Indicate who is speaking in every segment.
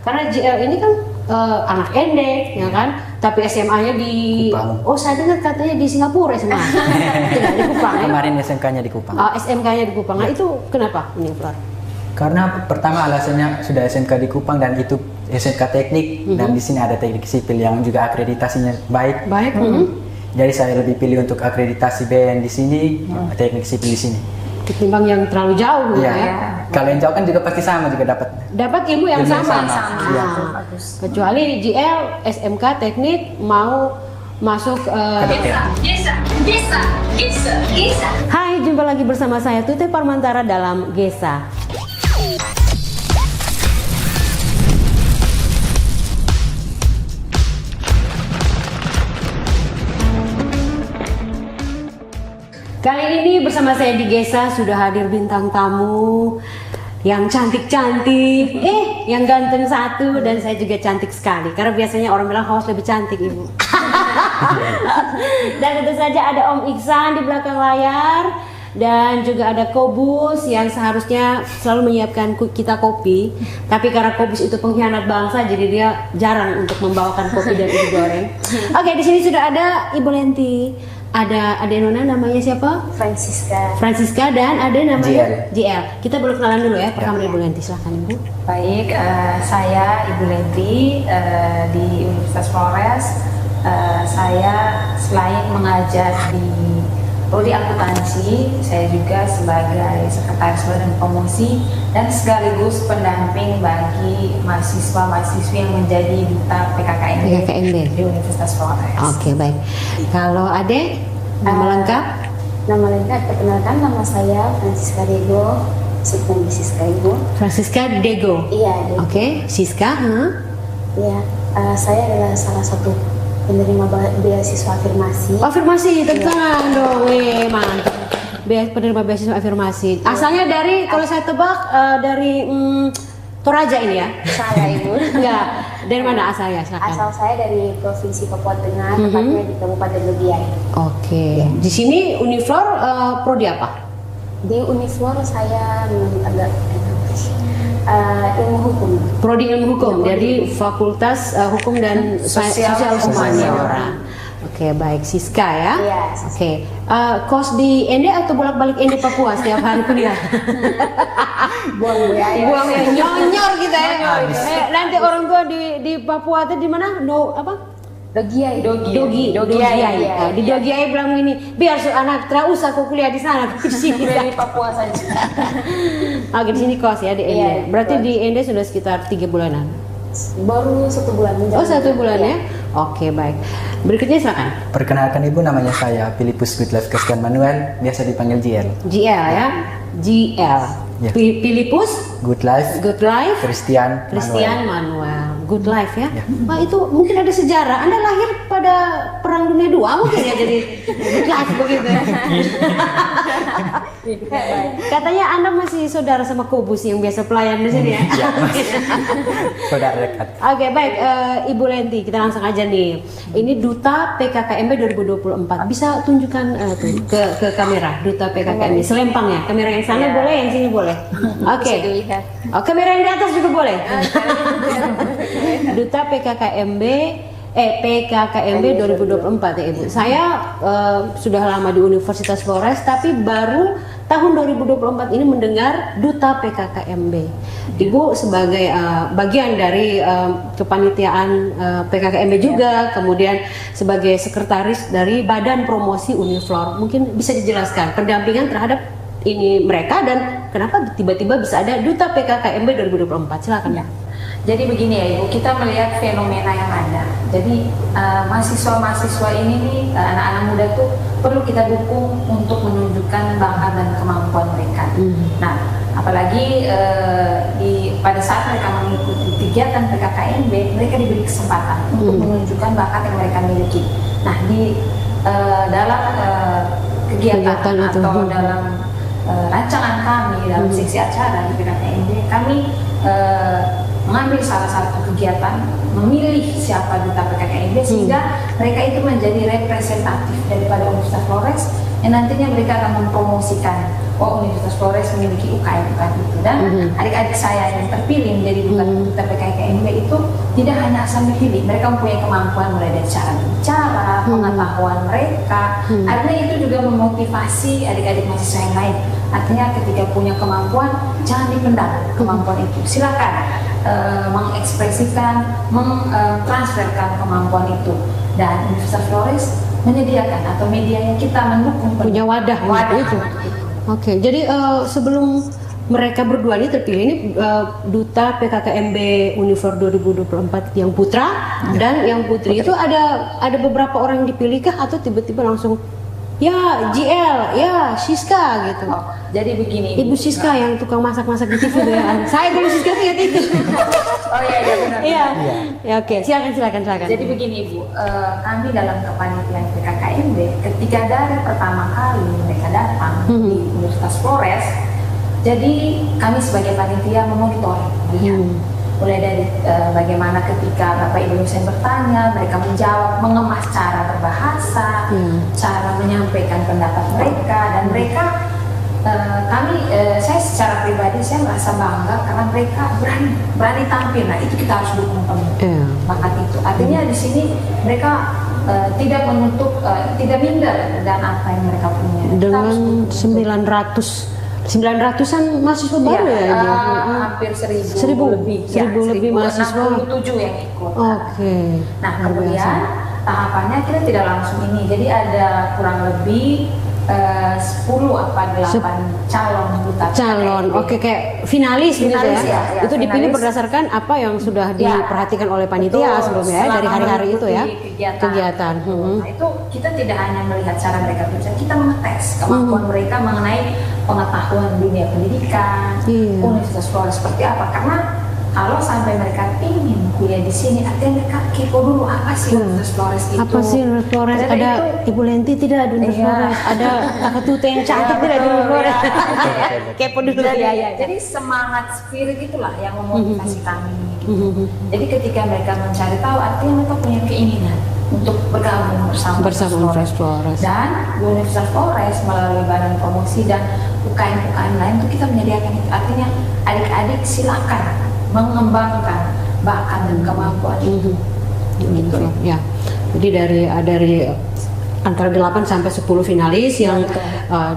Speaker 1: Karena JL ini kan anak Ende, ya kan? Tapi SMA-nya di
Speaker 2: Kupang.
Speaker 1: Oh, saya dengar katanya di Singapura SMA. Tidak di Kupang. Ya?
Speaker 2: Kemarin SMK-nya di Kupang.
Speaker 1: SMK-nya di Kupang. Nah, itu kenapa Uniflor?
Speaker 2: Karena pertama alasannya sudah SMK di Kupang dan itu SMK teknik dan di sini ada teknik sipil yang juga akreditasinya baik.
Speaker 1: Baik.
Speaker 2: Jadi saya lebih pilih untuk akreditasi BN di sini, teknik sipil di sini.
Speaker 1: Ketimbang yang terlalu jauh gitu
Speaker 2: Iya.
Speaker 1: ya.
Speaker 2: Kalau yang jauh kan juga pasti sama juga dapat.
Speaker 1: Dapat ilmu yang
Speaker 2: Ilmu yang
Speaker 1: sama.
Speaker 2: sama.
Speaker 1: Nah,
Speaker 2: Iya.
Speaker 1: kecuali JL SMK teknik mau masuk
Speaker 3: Gesa.
Speaker 1: Hai, jumpa lagi bersama saya Tute Parmantara dalam Gesa. Kali ini bersama saya di Gesa sudah hadir bintang tamu yang cantik-cantik, yang ganteng satu, dan saya juga cantik sekali. Karena biasanya orang bilang host lebih cantik, Ibu. Dan tentu saja ada Om Iksan di belakang layar, dan juga ada Kobus yang seharusnya selalu menyiapkan kita kopi, tapi karena Kobus itu pengkhianat bangsa, jadi dia jarang untuk membawakan kopi dan ubi goreng. Oke, di sini sudah ada Ibu Lenti. Ada Nona, namanya siapa? Francisca, dan ada namanya JL. Kita boleh kenalan dulu ya, pertama Ibu Lenti, silahkan Ibu.
Speaker 3: Baik, saya Ibu Lenti di Universitas Flores. Saya selain mengajar di Prodi Akuntansi, saya juga sebagai sekretaris badan promosi dan sekaligus pendamping bagi mahasiswa-mahasiswi yang menjadi duta PKKMB di Universitas Flores.
Speaker 1: Oke, baik. Kalau Ade, nama lengkap?
Speaker 4: Nama lengkap, perkenalkan nama saya Francisca Dego, sebelum Siska Ibu.
Speaker 1: Francisca Dego.
Speaker 4: Iya, Dego.
Speaker 1: Oke, Siska,
Speaker 4: Iya, saya adalah salah satu penerima beasiswa afirmasi.
Speaker 1: Afirmasi, tenang dong, mantap. Penerima beasiswa afirmasi. Asalnya dari, kalau saya tebak, dari Toraja ini ya?
Speaker 4: Salah Ibu.
Speaker 1: Enggak, dari mana asalnya? Silakan.
Speaker 4: Asal saya dari Provinsi Papua Tengah, tepatnya di Kabupaten Legiai.
Speaker 1: Oke, di sini Uniflor prodi apa?
Speaker 4: Di Uniflor saya agak ilmu hukum.
Speaker 1: Prodi ilmu hukum, jadi Fakultas Hukum dan Sosial Humaniora. Oke, baik. Siska ya?
Speaker 4: Iya.
Speaker 1: Oke, kos di Ende atau bolak-balik Ende Papua setiap hari kuliah?
Speaker 4: Buang ya.
Speaker 1: Buang ya, nyonyor kita ya. Nanti orang tua di Papua itu di mana?
Speaker 4: Legiai.
Speaker 1: Dogi.
Speaker 4: Iya.
Speaker 1: Di Dogiai bilang ini, biar anak tidak usah kau kuliah di sana, di sini.
Speaker 4: Dari Papua saja.
Speaker 1: Oke, di sini kos ya di Ende.
Speaker 4: Iya,
Speaker 1: Berarti
Speaker 4: kos.
Speaker 1: di Ende sudah sekitar 3 bulanan.
Speaker 4: Baru 1 bulan.
Speaker 1: Oh, 1 bulan ya? Oke, baik. Berikutnya silakan.
Speaker 2: Perkenalkan Ibu, namanya saya Filipus Goodlife Christian Manuel, biasa dipanggil JL.
Speaker 1: GL ya? GL.
Speaker 2: Ya.
Speaker 1: Filipus
Speaker 2: Good Life
Speaker 1: Good Life
Speaker 2: Christian
Speaker 1: Manuel. Good Life ya?
Speaker 2: Ya.
Speaker 1: Wah, itu mungkin ada sejarah. Anda lahir pada Perang Dunia II mungkin ya, jadi Good Life begitu ya. Katanya Anda masih saudara sama Kobus yang biasa pelayan di sini ya?
Speaker 2: Iya, saudara dekat.
Speaker 1: Oke, baik, Ibu Lenti, kita langsung aja nih. Ini Duta PKKMB 2024. Bisa tunjukkan tuh ke kamera, Duta PKKMB. Selempang ya, kamera yang sana boleh, yang sini boleh. Oke. Oh, kamera yang di atas juga boleh. Duta PKKMB PKKMB 2024 ya Ibu. Saya sudah lama di Universitas Flores, tapi baru tahun 2024 ini mendengar Duta PKKMB. Ibu sebagai bagian dari kepanitiaan PKKMB juga, kemudian sebagai sekretaris dari Badan Promosi Uniflor. Mungkin bisa dijelaskan pendampingan terhadap ini mereka dan kenapa tiba-tiba bisa ada Duta PKKMB 2024. Silakan ya.
Speaker 3: Jadi begini ya Ibu, kita melihat fenomena yang ada. Jadi mahasiswa-mahasiswa ini nih, anak-anak muda tuh perlu kita dukung untuk menunjukkan bakat dan kemampuan mereka. Nah, apalagi pada saat mereka mengikuti kegiatan PKKMB, mereka diberi kesempatan untuk menunjukkan bakat yang mereka miliki. Nah, di dalam kegiatan atau dalam rancangan kami dalam seksi acara di PKKMB, kami mengambil salah satu kegiatan, memilih siapa duta PKKMB sehingga mereka itu menjadi representatif daripada Universitas Flores yang nantinya mereka akan mempromosikan Universitas Flores memiliki UKM itu, dan adik-adik saya yang terpilih menjadi duta PKKMB tidak hanya asal dipilih, mereka mempunyai kemampuan mulai dari cara bicara, pengetahuan mereka. Artinya itu juga memotivasi adik-adik mahasiswa yang lain. Artinya ketika punya kemampuan, jangan dipendam kemampuan itu. Silakan mengekspresikan, mentransferkan kemampuan itu. Dan Universitas Flores menyediakan atau medianya kita mendukung
Speaker 1: Punya wadah itu. Oke, jadi sebelum mereka berdua ini terpilih, ini duta PKKMB Unifor 2024 yang putra dan yang putri itu ada beberapa orang yang dipilih kah atau tiba-tiba langsung ya GL, ya Siska gitu.
Speaker 3: Jadi begini,
Speaker 1: Ibu Siska yang tukang masak-masak di TV itu ya. Saya dulu Siska ingat itu.
Speaker 3: Oh iya benar.
Speaker 1: Iya. Ya oke, silakan.
Speaker 3: Jadi begini Ibu, kami dalam kepanitiaan PKKMB ketika dari pertama kali mereka datang di Universitas Flores, jadi kami sebagai panitia memonitoring, melihat mulai dari bagaimana ketika Bapak Ibu dosen bertanya, mereka menjawab, mengemas cara berbahasa, cara menyampaikan pendapat mereka, dan mereka saya secara pribadi saya merasa bangga karena mereka berani tampil. Nah itu kita harus dukung penuh bakat itu. Artinya di sini mereka tidak menutup, tidak minder dan apa yang mereka punya.
Speaker 1: Dengan 900-an mahasiswa baru ya,
Speaker 3: hampir 1000 lebih,
Speaker 1: 1000 lebih mahasiswa.
Speaker 3: 67 yang ikut.
Speaker 1: Oke.
Speaker 3: Nah kemudian tahapannya kita tidak langsung ini, jadi ada kurang lebih 10 apa 8 calon duta
Speaker 1: calon. Oke, kayak finalis gitu ya. Itu dipilih
Speaker 3: finalis.
Speaker 1: berdasarkan apa yang sudah diperhatikan oleh panitia sebelumnya ya, dari hari-hari itu ya. Kegiatan.
Speaker 3: Nah, itu kita tidak hanya melihat cara mereka kerja, kita mengetes kemampuan mereka mengenai pengetahuan dunia pendidikan, Universitas Flores seperti apa. Karena kalau sampai mereka ingin kuliah di sini, artinya mereka kepo dulu apa sih Universitas Flores itu.
Speaker 1: Apa sih Universitas Flores?
Speaker 3: Ada
Speaker 1: Ibu
Speaker 3: itu,
Speaker 1: Lenti tidak di Universitas Flores? Ada Kakak Tute yang cantik tidak di Universitas Flores? Kepo dulu ya.
Speaker 3: Jadi semangat spirit itulah yang memotivasi kami. Gitu. Jadi ketika mereka mencari tahu, artinya mereka punya keinginan untuk bergabung bersama
Speaker 1: Universitas Flores.
Speaker 3: Dan di Universitas Flores melalui badan promosi dan UKM-UKM lain itu kita menyediakan itu. Artinya adik-adik silakan mengembangkan bakat dan kemampuan itu.
Speaker 1: Gitu ya. Jadi dari antara 8 sampai 10 finalis yang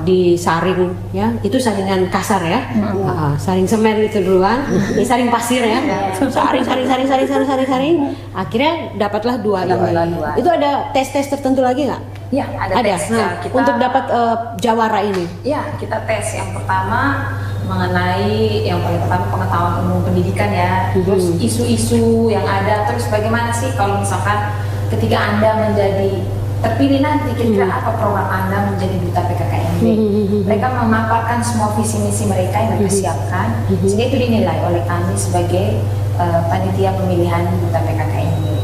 Speaker 1: disaring ya, itu saringan kasar ya. Saring semen itu duluan, ini saring pasir ya. Saring. Akhirnya dapatlah 2 ini. Itu ada tes tes tertentu lagi nggak?
Speaker 3: Ya, ada tes.
Speaker 1: Nah,
Speaker 3: Kita,
Speaker 1: untuk dapat jawara ini.
Speaker 3: Ya, kita tes yang pertama mengenai yang paling pertama pengetahuan umum pendidikan ya, terus isu-isu yang ada, terus bagaimana sih kalau misalkan ketika Anda menjadi terpilih nanti kira-kira apa program Anda menjadi duta PKKMB. Mereka memaparkan semua visi misi mereka yang mereka siapkan, sehingga itu dinilai oleh kami sebagai panitia pemilihan duta PKKMB.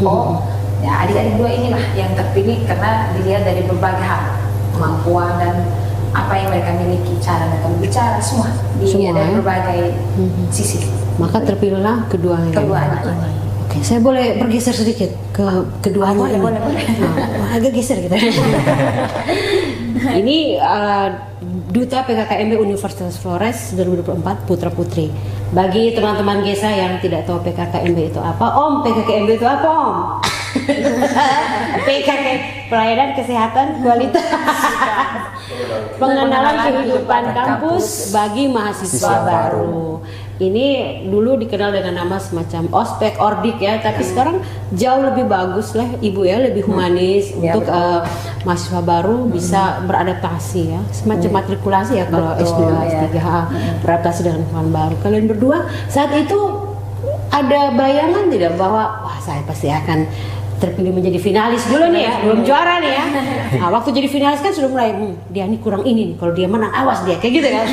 Speaker 3: Ya adik-adik 2 inilah yang terpilih karena dilihat dari berbagai hal, kemampuan dan apa yang mereka miliki, cara mereka berbicara, semua dari berbagai sisi.
Speaker 1: Maka terpilihlah keduanya.
Speaker 3: Ini.
Speaker 1: Oke, saya boleh bergeser sedikit ke keduanya ini.
Speaker 3: Boleh.
Speaker 1: Nah, agak geser gitu. Ini Duta PKKMB Universitas Flores 2024 Putra Putri. Bagi teman-teman GESA yang tidak tahu PKKMB itu apa, Om, PKKMB itu apa, Om? PKK Pelayanan Kesehatan Kualitas Pengenalan Kehidupan Kampus bagi Mahasiswa Baru. Ini dulu dikenal dengan nama semacam ospek, ordik ya, tapi sekarang jauh lebih bagus lah Ibu ya, lebih humanis untuk mahasiswa baru bisa beradaptasi ya, semacam matrikulasi ya kalau S2, S3 beradaptasi dengan lingkungan baru. Kalian berdua saat itu ada bayangan tidak bahwa wah saya pasti akan terpilih menjadi finalis dulu nih ya, belum juara nih ya. Nah, waktu jadi finalis kan sudah mulai, dia nih kurang ini nih, kalau dia menang awas dia, kayak gitu kan.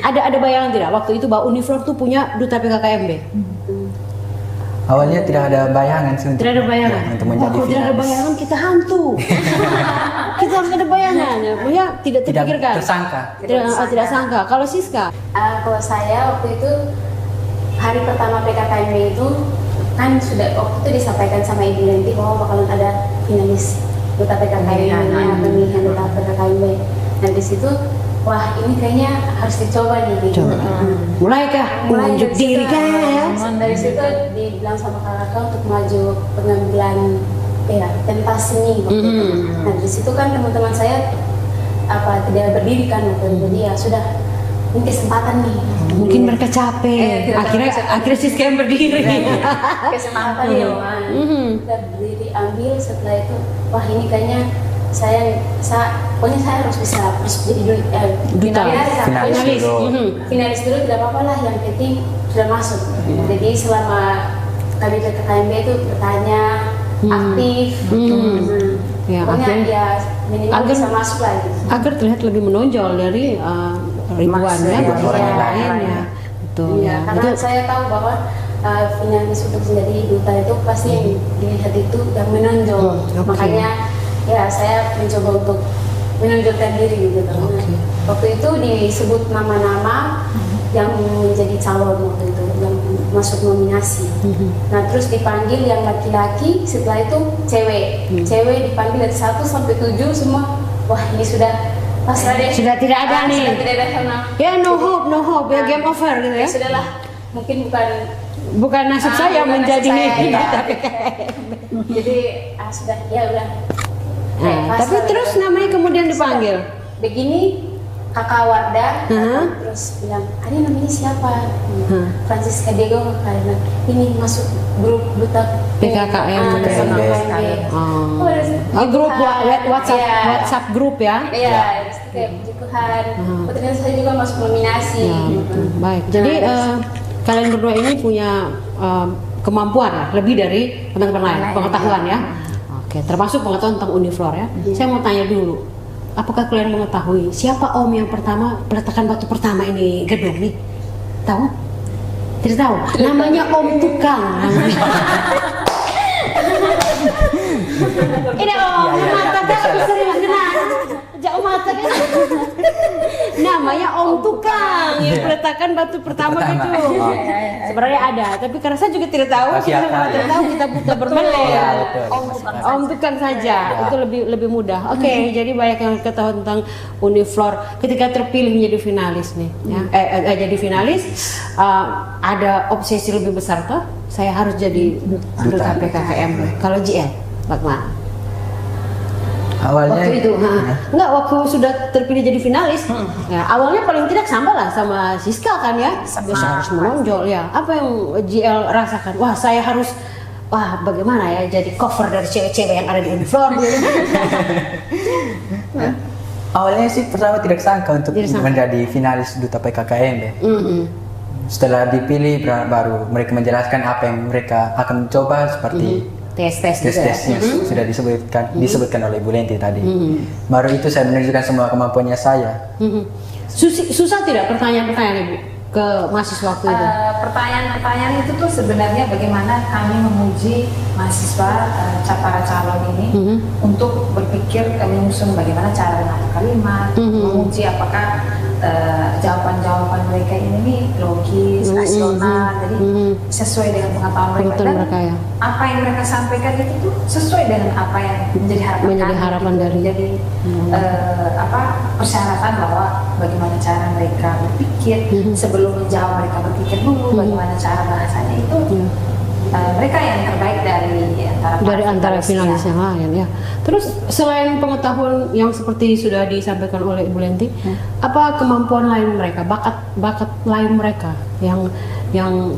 Speaker 1: Ada bayangan tidak waktu itu bahwa Unifor tuh punya duta PKKMB?
Speaker 2: Awalnya tidak ada bayangan sih untuk,
Speaker 1: Tidak ada bayangan.
Speaker 2: untuk menjadi
Speaker 1: kalau tidak ada
Speaker 2: finalis.
Speaker 1: bayangan kita hantu. Kita harus ada bayangan ya, tidak terpikirkan. Tidak sangka. Kalau Siska?
Speaker 4: Kalau saya waktu itu hari pertama PKKMB itu kan sudah waktu itu disampaikan sama Ibu Lenti bahwa bakalan ada finalis duta PKKMB, pemilihan duta PKKMB. Dan di situ wah ini kayaknya harus dicoba nih. Gitu.
Speaker 1: Coba. Mulai kah?
Speaker 4: Mulai
Speaker 1: Menunjuk
Speaker 4: dari
Speaker 1: diri
Speaker 4: situ,
Speaker 1: kah ya?
Speaker 4: Dari situ dibilang sama kakak untuk maju pengambilan pentas seni waktu itu. Nah di situ kan teman-teman saya tidak berdiri kan waktu itu. Jadi ya sudah, ini kesempatan nih.
Speaker 1: Mungkin mereka capek. Akhirnya Siska yang berdiri.
Speaker 4: Kesempatan ya, kita berdiri ambil. Setelah itu, wah ini kayaknya pokoknya saya harus bisa jadi
Speaker 1: Duta.
Speaker 2: Finalis dulu.
Speaker 4: Finalis dulu tidak apa-apa lah, yang penting sudah masuk. Jadi selama kami ke KMB itu bertanya, aktif,
Speaker 1: Ya,
Speaker 4: pokoknya
Speaker 1: akhirnya-
Speaker 4: ya minimal
Speaker 1: agar-
Speaker 4: bisa masuk lagi.
Speaker 1: Agar terlihat lebih menonjol dari ribuan ya,
Speaker 2: orang yang
Speaker 1: lain
Speaker 2: lain.
Speaker 1: ya. Betul
Speaker 4: Iya,
Speaker 1: ya.
Speaker 4: karena
Speaker 1: Itu
Speaker 4: saya tahu bahwa finalis untuk menjadi duta itu pasti yang dilihat itu yang menonjol.
Speaker 1: Oke.
Speaker 4: Makanya ya saya mencoba untuk menonjolkan diri gitu. Karena
Speaker 1: Oke.
Speaker 4: waktu itu disebut nama-nama yang menjadi calon waktu itu, yang masuk nominasi. Nah terus dipanggil yang laki-laki, setelah itu cewek. Cewek dipanggil dari 1 sampai 7 semua. Wah ini sudah pasrah deh.
Speaker 1: Sudah tidak ada nih.
Speaker 4: Sudah tidak ada sama.
Speaker 1: ya no hope ya, game over gitu
Speaker 4: Ya
Speaker 1: ya.
Speaker 4: sudahlah, mungkin
Speaker 1: Bukan nasib saya
Speaker 4: bukan
Speaker 1: menjadi
Speaker 4: nasib saya,
Speaker 1: tapi
Speaker 4: jadi sudah ya udah.
Speaker 1: Nah, tapi
Speaker 4: Pasrah,
Speaker 1: terus
Speaker 4: udah.
Speaker 1: namanya kemudian dipanggil.
Speaker 4: Begini kakak Wardah terus bilang, ini namanya siapa? Francisca Diego, karena ini masuk grup duta
Speaker 1: PKKM.
Speaker 4: bersama
Speaker 2: PKKM.
Speaker 4: KMB.
Speaker 1: Oh, grup WhatsApp
Speaker 4: Iya.
Speaker 1: WhatsApp grup ya.
Speaker 4: Iya, terus kayak puji Tuhan. Oh, ternyata saya juga masuk nominasi.
Speaker 1: Ya,
Speaker 4: gitu.
Speaker 1: betul. Baik. Jadi kalian berdua ini punya kemampuan lah, lebih dari teman-teman lain, pengetahuan ya. Oke, termasuk pengetahuan tentang Uniflor ya. Saya mau tanya dulu, apakah kalian mengetahui siapa Om yang pertama peletakan batu pertama ini gedung nih? Tahu? Tidak tahu. Namanya Om Tukang. Ini Om mata kan sering kenal. Jauh mata kan. Namanya Om Tukang yang peletakan batu pertama
Speaker 2: Pertama.
Speaker 1: gitu. Sebenarnya ada, tapi karena saya juga tidak tahu,
Speaker 2: Oh,
Speaker 1: kita
Speaker 2: siapa?
Speaker 1: tidak tahu, kita buta berbelit.
Speaker 2: Iya, betul.
Speaker 1: Om Tukang saja, itu lebih mudah. Oke, jadi banyak yang ketahui tentang Uniflor ketika terpilih menjadi finalis nih. Ya. Jadi finalis, ada obsesi lebih besar tuh. Saya harus jadi duta PKKM. Kalau JL, bagaimana?
Speaker 2: Awalnya
Speaker 1: Waktu itu, enggak, waktu sudah terpilih jadi finalis, ya, awalnya paling tidak sama lah sama Siska kan ya, saya harus menonjol ya. Apa yang JL rasakan? Wah saya harus, bagaimana ya jadi cover dari cewek-cewek yang ada di Uniflor gitu.
Speaker 2: awalnya sih pertama tidak sangka untuk
Speaker 1: Tidak sangka.
Speaker 2: menjadi finalis duta PKKM deh. Setelah dipilih baru mereka menjelaskan apa yang mereka akan coba seperti
Speaker 1: Tes-tes gitu ya.
Speaker 2: tes-tes yang sudah disebutkan oleh Bu Lenti tadi. Baru itu saya menunjukkan semua kemampuannya saya.
Speaker 1: Susah tidak pertanyaan-pertanyaan Ibu ke mahasiswa waktu itu?
Speaker 3: Pertanyaan-pertanyaan itu tuh sebenarnya bagaimana kami memuji mahasiswa para calon ini untuk berpikir menyusun bagaimana cara menata kalimat, memuji apakah jawaban-jawaban mereka ini nih logis, rasional, jadi sesuai dengan pengetahuan mereka.
Speaker 1: Pengetahuan
Speaker 3: Dan
Speaker 1: mereka ya.
Speaker 3: apa yang mereka sampaikan itu tuh sesuai dengan apa yang menjadi harapan
Speaker 1: Menjadi
Speaker 3: kami,
Speaker 1: harapan
Speaker 3: gitu.
Speaker 1: dari-
Speaker 3: Jadi persyaratan bahwa bagaimana cara mereka berpikir sebelum menjawab, mereka berpikir dulu bagaimana cara bahasanya itu. Mereka yang terbaik dari
Speaker 1: Antara finalis yang lain ya. Terus selain pengetahuan yang seperti sudah disampaikan oleh Ibu Lenti, apa kemampuan lain mereka, bakat lain mereka yang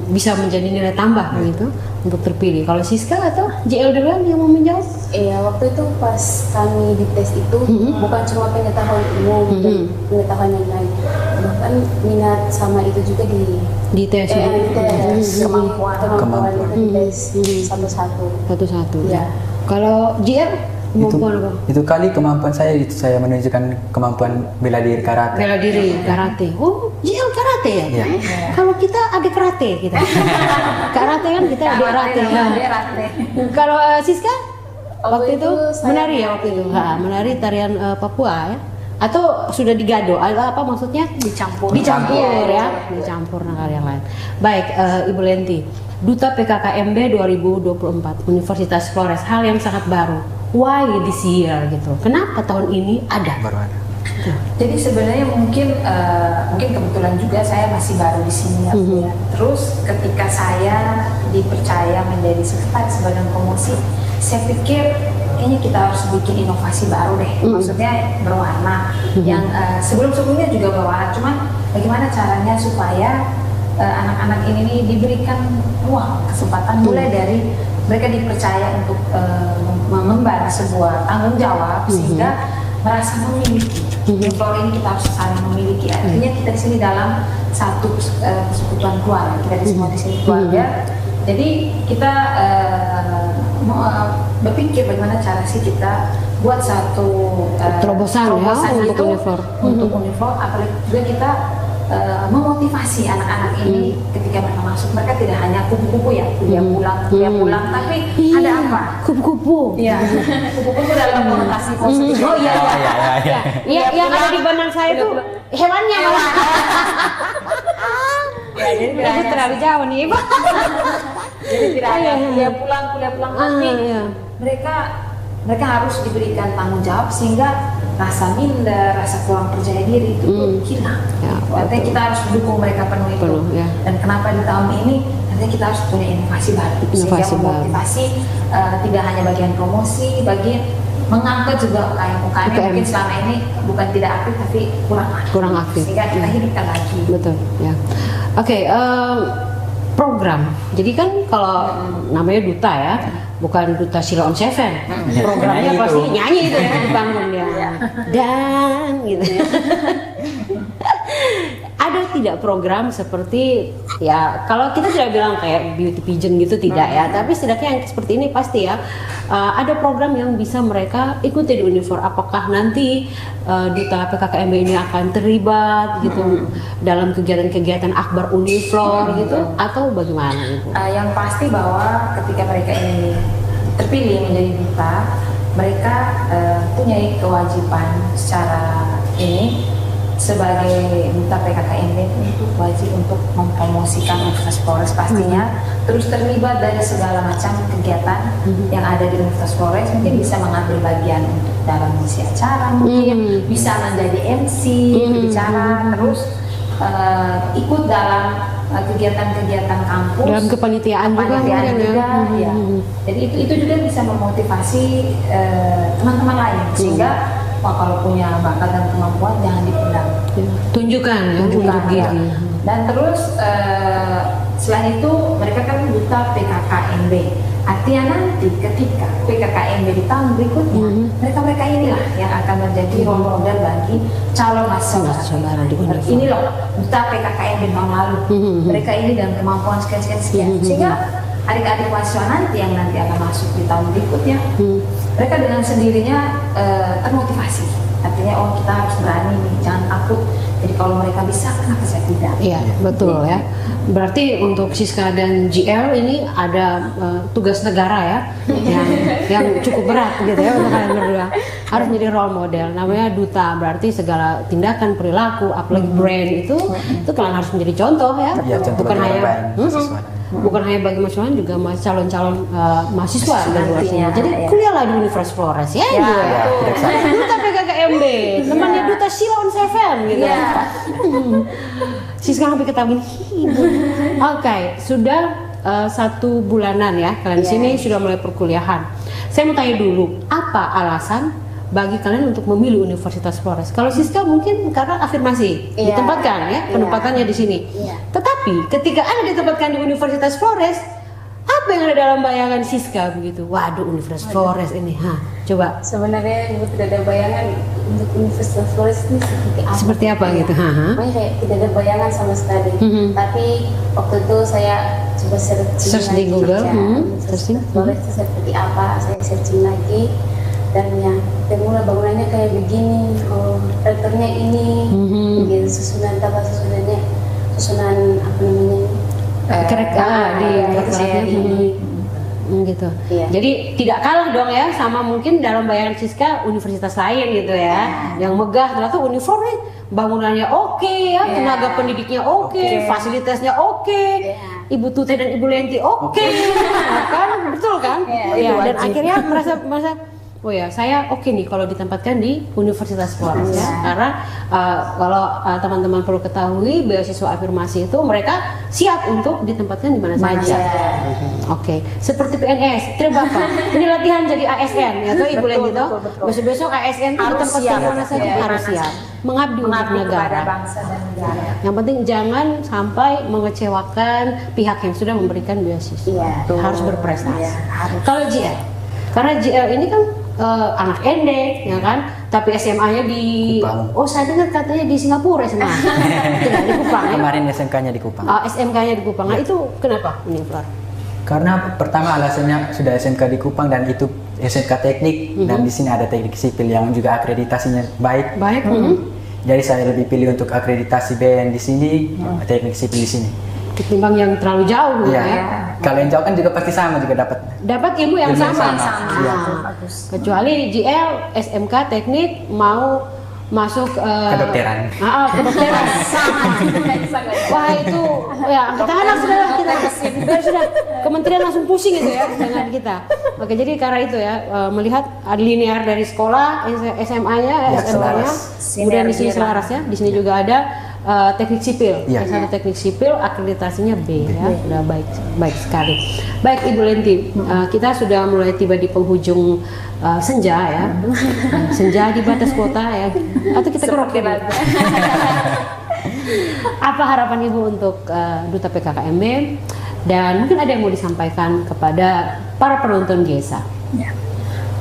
Speaker 1: bisa menjadi nilai tambah begitu untuk terpilih? Kalau Siska atau JL duluan yang mau menjawab?
Speaker 4: Iya, waktu itu pas kami dites itu bukan cuma pengetahuan umum dan pengetahuan yang lain, bahkan minat sama itu juga
Speaker 1: Di tes ya?
Speaker 4: dites kemampuan
Speaker 2: Kemampuan.
Speaker 4: itu dites satu-satu.
Speaker 1: Satu-satu.
Speaker 4: Iya.
Speaker 1: Kalau JL kemampuan apa?
Speaker 2: Itu kali kemampuan saya itu saya menunjukkan kemampuan bela diri karate.
Speaker 1: Bela diri, karate. Oh, JL karate ya?
Speaker 2: Iya.
Speaker 1: Kalau kita adik karate kita. Karate kan kita adik karate.
Speaker 3: Karate.
Speaker 1: Kalau Siska waktu
Speaker 4: Waktu
Speaker 1: itu
Speaker 4: itu saya
Speaker 1: menari ya waktu itu. Menari tarian Papua ya. Atau sudah digado? Apa maksudnya?
Speaker 3: Dicampur.
Speaker 1: Dicampur ya. Dicampur dengan yang lain. Baik, Ibu Lenti. Duta PKKMB 2024 Universitas Flores, hal yang sangat baru. Why this year gitu? Kenapa tahun ini ada?
Speaker 2: Baru ada.
Speaker 3: Jadi sebenarnya mungkin kebetulan juga saya masih baru di sini ya. Bu, ya. Terus ketika saya dipercaya menjadi sekretaris badan promosi, saya pikir kayaknya kita harus bikin inovasi baru deh. Maksudnya berwarna. Yang sebelum-sebelumnya juga berwarna, cuman bagaimana caranya supaya anak-anak ini nih diberikan ruang, kesempatan mulai dari mereka dipercaya untuk mengemban sebuah tanggung jawab sehingga merasa memiliki. Kalau ini kita harus saling memiliki. Artinya kita di sini dalam satu persekutuan keluarga. Kita di semua di sini keluarga. Jadi kita berpikir bagaimana cara sih kita buat satu
Speaker 1: terobosan ya untuk
Speaker 3: itu
Speaker 1: Unifor.
Speaker 3: Untuk Unifor, apalagi juga kita memotivasi anak-anak ini ketika mereka masuk. Mereka tidak hanya kupu-kupu ya, kuliah pulang, tapi ada apa?
Speaker 1: Kupu-kupu.
Speaker 3: Iya, kupu-kupu dalam konotasi positif.
Speaker 1: Oh iya. Iya, yang ada di benak saya itu hewannya malah.
Speaker 3: Ya, jadi tidak
Speaker 1: Itu
Speaker 3: hanya
Speaker 1: terlalu jauh nih, Ibu.
Speaker 3: jadi tidak hanya kuliah pulang, tapi
Speaker 1: iya.
Speaker 3: mereka harus diberikan tanggung jawab sehingga rasa minder, rasa kurang percaya diri itu hilang.
Speaker 1: Ya,
Speaker 3: Artinya
Speaker 1: betul.
Speaker 3: kita harus mendukung mereka penuh itu.
Speaker 1: Penuh, ya.
Speaker 3: Dan kenapa di tahun ini? Artinya kita harus punya inovasi baru, sehingga
Speaker 1: Inovasi baru.
Speaker 3: memotivasi tidak hanya bagian promosi, bagian mengangkat juga UKM yang mungkin selama ini bukan tidak aktif tapi kurang aktif. Sehingga kita hidupkan lagi.
Speaker 1: Betul, ya. Oke, program. Jadi kan kalau namanya duta ya, bukan duta Sheila on Seven. Programnya
Speaker 2: Nyanyi
Speaker 1: pasti
Speaker 2: itu.
Speaker 1: nyanyi itu ya dibangun ya. Dan gitu. Ada tidak program seperti ya kalau kita tidak bilang kayak beauty pageant gitu tidak ya, tapi setidaknya yang seperti ini pasti ya ada program yang bisa mereka ikuti di Unifor. Apakah nanti duta PKKMB ini akan terlibat gitu dalam kegiatan-kegiatan akbar Unifor gitu atau bagaimana gitu?
Speaker 3: Yang pasti bahwa ketika mereka ini terpilih menjadi duta, mereka punya kewajiban secara ini sebagai duta PKKMB untuk wajib untuk mempromosikan Universitas Flores pastinya, terus terlibat dari segala macam kegiatan yang ada di Universitas Flores, mungkin bisa mengambil bagian untuk dalam mengisi acara, mungkin bisa menjadi MC, berbicara, terus ikut dalam kegiatan-kegiatan kampus,
Speaker 1: Dalam kepanitiaan juga mungkin ya.
Speaker 3: ya. Jadi itu juga bisa memotivasi teman-teman lain sehingga wah, kalau punya bakat dan kemampuan jangan dipendam.
Speaker 1: Tunjukkan ya,
Speaker 3: Tunjukkan,
Speaker 1: tunjuk
Speaker 3: ya.
Speaker 1: diri.
Speaker 3: Dan terus selain itu mereka kan duta PKKMB. Artinya nanti ketika PKKMB di tahun berikutnya, mereka inilah yang akan menjadi role model bagi calon mahasiswa
Speaker 1: di Unifor.
Speaker 3: ini loh duta PKKMB tahun lalu. Mereka ini dengan kemampuan sekian. Sehingga adik-adik mahasiswa nanti yang nanti akan masuk di tahun berikutnya, mereka dengan sendirinya termotivasi. Artinya oh kita harus berani nih, jangan takut. Jadi kalau mereka bisa, kenapa saya tidak?
Speaker 1: Iya, betul ya. Berarti untuk Siska dan GL ini ada tugas negara ya, yang cukup berat gitu ya untuk kalian berdua. Harus menjadi role model. Namanya duta, berarti segala tindakan, perilaku, apalagi brand itu kalian harus menjadi contoh ya.
Speaker 2: Iya, contoh
Speaker 1: Bukan
Speaker 2: bagi
Speaker 1: hanya
Speaker 2: orang lain, mahasiswa.
Speaker 1: bukan hanya bagi mahasiswa, juga calon-calon mahasiswa dari luar sini.
Speaker 3: Nantinya,
Speaker 1: Jadi
Speaker 3: ya.
Speaker 1: kuliahlah di Universitas Flores ya,
Speaker 3: Ya,
Speaker 1: gitu ya.
Speaker 2: tidak salah.
Speaker 1: Duta PKKMB, temannya duta Sheila on Seven gitu.
Speaker 3: Iya.
Speaker 1: Siska sampai ketahuan ibu. Oke, sudah 1 bulanan ya kalian di sini sudah mulai perkuliahan. Saya mau tanya dulu, apa alasan bagi kalian untuk memilih Universitas Flores? Kalau Siska mungkin karena afirmasi
Speaker 4: Iya.
Speaker 1: ditempatkan ya, penempatannya di sini.
Speaker 4: Iya.
Speaker 1: Tetapi ketika Anda ditempatkan di Universitas Flores, apa yang ada dalam bayangan Siska begitu? Waduh, Universitas Flores ini, coba
Speaker 4: Sebenarnya ibu tidak ada bayangan untuk Universitas Flores ini seperti apa.
Speaker 1: seperti apa
Speaker 4: Iya.
Speaker 1: gitu?
Speaker 4: Makanya kayak tidak ada bayangan sama sekali. Tapi waktu itu saya coba
Speaker 1: Search di
Speaker 4: lagi,
Speaker 1: Google,
Speaker 4: ya,
Speaker 1: searching.
Speaker 4: Universitas Flores itu seperti apa. Saya searching lagi dan ya termula bangunannya kayak begini, rektornya ini, gitu, susunan apa susunannya, susunan apa namanya?
Speaker 1: di
Speaker 4: rektornya
Speaker 1: rektoratnya.
Speaker 4: ini.
Speaker 1: Gitu.
Speaker 4: Iya.
Speaker 1: Jadi tidak kalah dong ya sama mungkin dalam bayangan Siska universitas lain gitu ya. Yang megah ternyata Unifor nih bangunannya oke ya, tenaga pendidiknya oke, fasilitasnya oke. Ibu Tute dan Ibu Lenti oke. Kan betul kan?
Speaker 4: Iya,
Speaker 1: Iya,
Speaker 4: itu
Speaker 1: dan
Speaker 4: wajib.
Speaker 1: akhirnya merasa oh ya saya oke nih kalau ditempatkan di Universitas Flores ya, karena kalau teman-teman perlu ketahui beasiswa afirmasi itu mereka siap untuk ditempatkan di mana saja. Oke, seperti PNS, terima Bapak. Ini latihan jadi ASN ya tuh Ibu Lenti toh. Besok-besok ASN itu ditempatkan di mana saja harus siap. Mengabdi untuk negara.
Speaker 3: Bangsa dan negara.
Speaker 1: Yang penting jangan sampai mengecewakan pihak yang sudah memberikan beasiswa.
Speaker 3: Iya,
Speaker 1: Harus berprestasi.
Speaker 3: Iya, harus.
Speaker 1: Kalau GL, karena GL ini kan anak Ende, ya kan? Tapi SMA-nya di
Speaker 2: Kupang.
Speaker 1: Oh, saya dengar katanya di Singapura SMA. Tidak di Kupang ya?
Speaker 2: Kemarin SMK-nya di Kupang.
Speaker 1: SMK-nya di Kupang. Nah, itu kenapa Uniflor?
Speaker 2: Karena pertama alasannya sudah SMK di Kupang dan itu SMK teknik dan di sini ada teknik sipil yang juga akreditasinya baik.
Speaker 1: Baik.
Speaker 2: Jadi saya lebih pilih untuk akreditasi BN di sini, teknik sipil di sini.
Speaker 1: Ketimbang yang terlalu jauh gitu
Speaker 2: Iya.
Speaker 1: ya.
Speaker 2: Kalau yang jauh kan juga pasti sama juga dapat.
Speaker 1: Dapat ilmu yang
Speaker 2: Ilmu yang
Speaker 1: sama.
Speaker 2: sama.
Speaker 1: Nah,
Speaker 2: Iya.
Speaker 1: kecuali GL, SMK teknik mau masuk
Speaker 2: Kedokteran.
Speaker 1: Kedokteran sama. Wah itu ya angkat tangan lah sudah kita. Sudah kementerian langsung pusing itu ya dengan kita. Oke, jadi karena itu ya melihat linear dari sekolah SMA-nya,
Speaker 2: Ya,
Speaker 1: SMA-nya,
Speaker 2: selaras.
Speaker 1: kemudian di sini selaras ya. Di sini juga ada teknik sipil.
Speaker 2: Ya.
Speaker 1: S1 teknik sipil akreditasinya B ya. Sudah baik sekali. Baik Ibu Lenti, kita sudah mulai tiba di penghujung senja ya. Senja di batas kota ya. Atau kita keroke dulu. Apa harapan Ibu untuk Duta PKKMB dan mungkin ada yang mau disampaikan kepada para penonton GESA?
Speaker 3: Ya.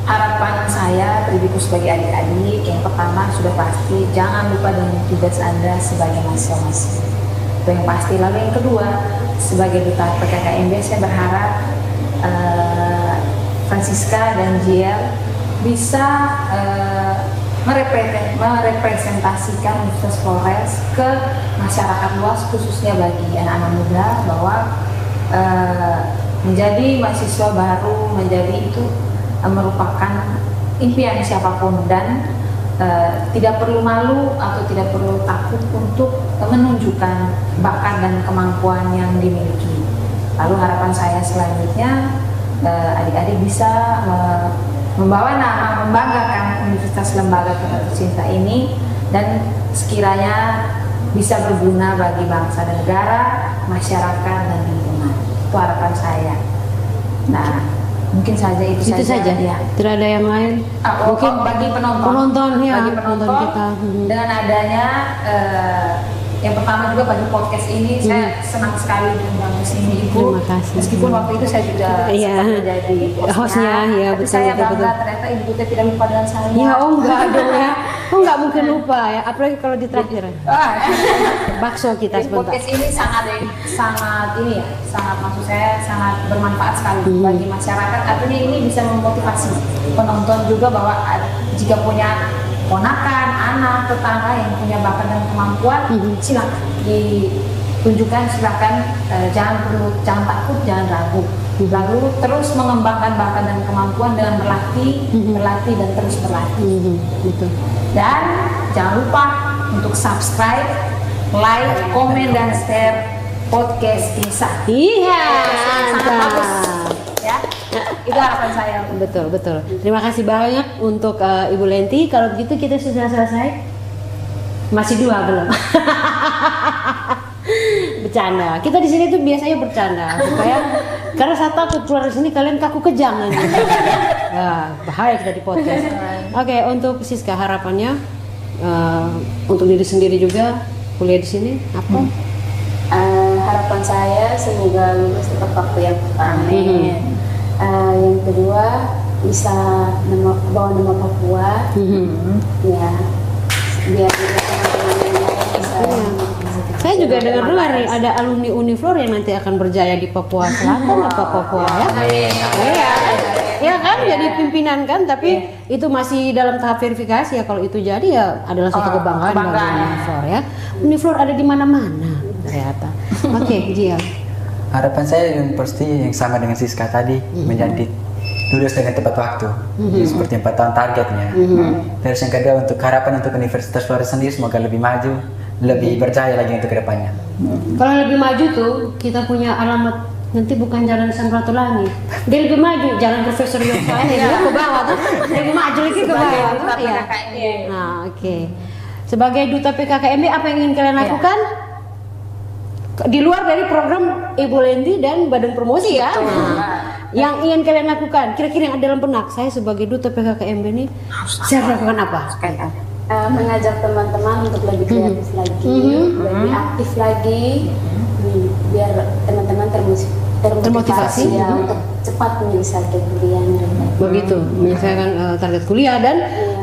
Speaker 3: Harapan saya beribu sebagai adik-adik yang pertama sudah pasti jangan lupa dengan tugas Anda sebagai mahasiswa. Itu yang pasti. Lalu yang kedua, sebagai Duta PKKMB saya berharap Francisca dan Jiel bisa merepresentasikan Universitas Flores ke masyarakat luas, khususnya bagi anak-anak muda, bahwa menjadi mahasiswa baru menjadi itu merupakan impian siapapun dan tidak perlu malu atau tidak perlu takut untuk menunjukkan bakat dan kemampuan yang dimiliki. Lalu harapan saya selanjutnya adik-adik bisa membawa nama, membanggakan Universitas Lembaga Kita Tercinta ini dan sekiranya bisa berguna bagi bangsa dan negara, masyarakat dan lingkungan. Itu harapan saya. Nah, mungkin saja itu
Speaker 1: saja.
Speaker 3: Ya.
Speaker 1: Tidak ada yang lain.
Speaker 3: Mungkin bagi penonton
Speaker 1: ya,
Speaker 3: bagi penonton
Speaker 1: kita.
Speaker 3: Dengan adanya yang pertama juga bagi podcast ini saya senang sekali dengan ini Ibu.
Speaker 1: Terima kasih.
Speaker 3: Meskipun waktu itu saya juga sempat menjadi
Speaker 1: hostnya, ya
Speaker 3: tapi
Speaker 1: betul,
Speaker 3: saya
Speaker 1: betul,
Speaker 3: bangga
Speaker 1: betul.
Speaker 3: ternyata Ibu Duta tidak lupa dengan saya.
Speaker 1: Ya enggak dong ya. Enggak mungkin lupa ya, apalagi kalau di traktir. Bakso kita
Speaker 3: Jadi
Speaker 1: sebentar.
Speaker 3: podcast ini sangat ini ya, sangat maksud saya sangat bermanfaat sekali bagi masyarakat. Artinya ini bisa memotivasi penonton juga bahwa jika punya ponakan, anak, tetangga yang punya bakat dan kemampuan, silakan ditunjukkan, silakan jangan takut, jangan ragu. Lalu terus mengembangkan bakat dan kemampuan dengan berlatih dan terus berlatih.
Speaker 1: Betul.
Speaker 3: Dan jangan lupa untuk subscribe, like, komen dan share podcast GESA.
Speaker 1: Iya,
Speaker 3: Sangat bagus. Ya, itu harapan saya.
Speaker 1: Betul. Terima kasih banyak untuk Ibu Lenti. Kalau begitu kita sudah selesai. Masih 2 belum. Bercanda. Kita di sini tuh biasanya bercanda supaya karena saya takut keluar dari sini kalian kaku kejang nanti. Nah, bahaya kita di podcast. Oke, untuk Siska harapannya untuk diri sendiri juga kuliah di sini apa?
Speaker 4: Harapan saya semoga lulus tepat waktu yang pertama. Yang kedua bisa bawa nama Papua, ya biar juga teman-teman yang lain bisa.
Speaker 1: Saya juga dengar nih ada alumni Uniflor yang nanti akan berjaya di Papua Selatan atau Papua ya. Iya kan, jadi pimpinan kan, tapi itu masih dalam tahap verifikasi ya. Kalau itu jadi ya adalah suatu kebanggaan bagi Uniflor ya. Uniflor ada di mana-mana ternyata. Oke, Jiel.
Speaker 2: Harapan saya yang pasti yang sama dengan Siska tadi, menjadi lulus dengan tepat waktu, seperti 4 tahun targetnya. Terus yang kedua untuk harapan untuk Universitas Flores sendiri semoga lebih maju, lebih berjaya lagi untuk kedepannya.
Speaker 1: Kalau lebih maju tuh kita punya alamat Nanti bukan jalan Samratulangi, dia lebih maju, jalan Profesor Yosua ini dia ke bawah tuh, lebih maju lagi ke bawah.
Speaker 3: Duta
Speaker 1: Iya.
Speaker 3: PKKMB.
Speaker 1: Nah, oke. Sebagai duta PKKMB, apa yang ingin kalian lakukan? Di luar dari program Ibu Lenti dan Badan Promosi ya. Nah, yang ingin kalian lakukan, kira-kira yang ada dalam benak saya sebagai duta PKKMB ini, saya harus lakukan apa?
Speaker 4: Mengajak teman-teman untuk lebih kreatif lagi, lebih aktif lagi, biar teman-teman termotivasi ya untuk cepat menyelesaikan kuliah mereka.
Speaker 1: Begitu, menyelesaikan target kuliah dan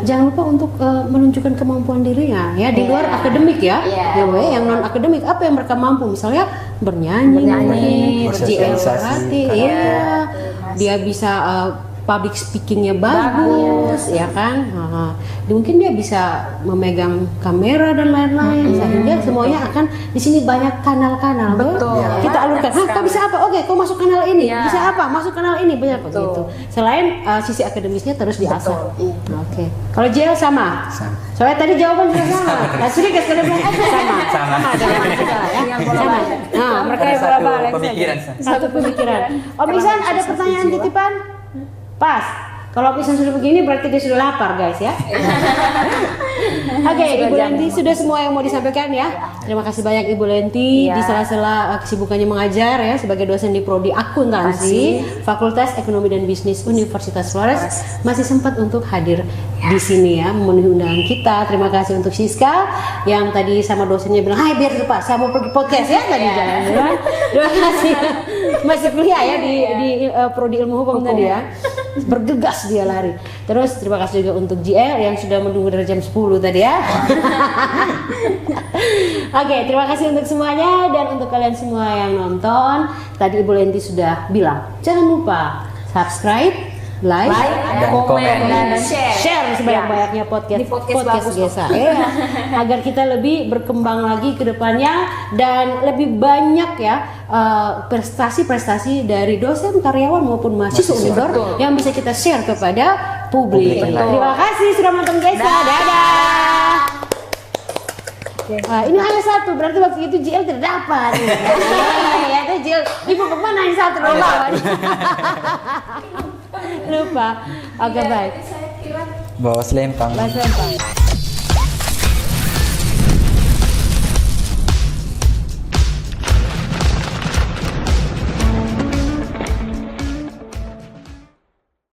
Speaker 1: jangan lupa untuk menunjukkan kemampuan dirinya ya di luar akademik ya. Ya, yang non akademik apa yang mereka mampu, misalnya bernyanyi,
Speaker 2: bersosialisasi,
Speaker 1: iya, dia bisa public speakingnya bagus, ya kan? Mungkin dia bisa memegang kamera dan lain-lain, sehingga semuanya akan di sini banyak kanal-kanal.
Speaker 3: Betul.
Speaker 1: Kita alurkan. Kau bisa apa? Oke, kau masuk kanal ini. Bisa apa? Masuk kanal ini. Banyak begitu. Selain sisi akademisnya terus diasah. Oke. Kalau JL sama. Soalnya tadi jawaban juga sama. Sudah sekali bilang sama.
Speaker 2: Sama.
Speaker 1: Sama. Nah, mereka yang bola-balik
Speaker 2: pemikiran.
Speaker 1: satu pemikiran. Om Ihsan ada pertanyaan titipan? Pas. Kalau Om Ihsan sudah begini berarti dia sudah lapar guys ya. Oke, Ibu Lenti sudah semua yang mau disampaikan ya. Terima kasih banyak Ibu Lenti di sela-sela kesibukannya mengajar ya sebagai dosen di Prodi Akuntansi Fakultas Ekonomi dan Bisnis Universitas Flores masih sempat untuk hadir di sini ya memenuhi undangan kita. Terima kasih untuk Siska yang tadi sama dosennya bilang, "Hai biar Pak, saya mau pergi podcast ya tadi jalan-jalan." Terima kasih. Masih kuliah ya di Prodi Ilmu Hukum tadi ya. Bergegas dia lari. Terus terima kasih juga untuk JL yang sudah menunggu dari jam 10 tadi ya. Oke, terima kasih untuk semuanya dan untuk kalian semua yang nonton. Tadi Ibu Lenti sudah bilang, jangan lupa subscribe, like,
Speaker 3: komen, dan share.
Speaker 1: sebanyak-banyaknya podcast
Speaker 3: Di podcast
Speaker 1: Gesa agar kita lebih berkembang lagi ke depannya dan lebih banyak ya prestasi-prestasi dari dosen, karyawan maupun mahasiswa Unidor yang bisa kita share kepada publik. Terima kasih sudah nonton Gesa. Dadah. Ini hanya satu, berarti waktu itu JL tidak dapat. Ya, itu JL, ibu kemana ini satu doang? Lupa. Oke, baik.
Speaker 2: Bawa selempang.
Speaker 1: Bahasa apa?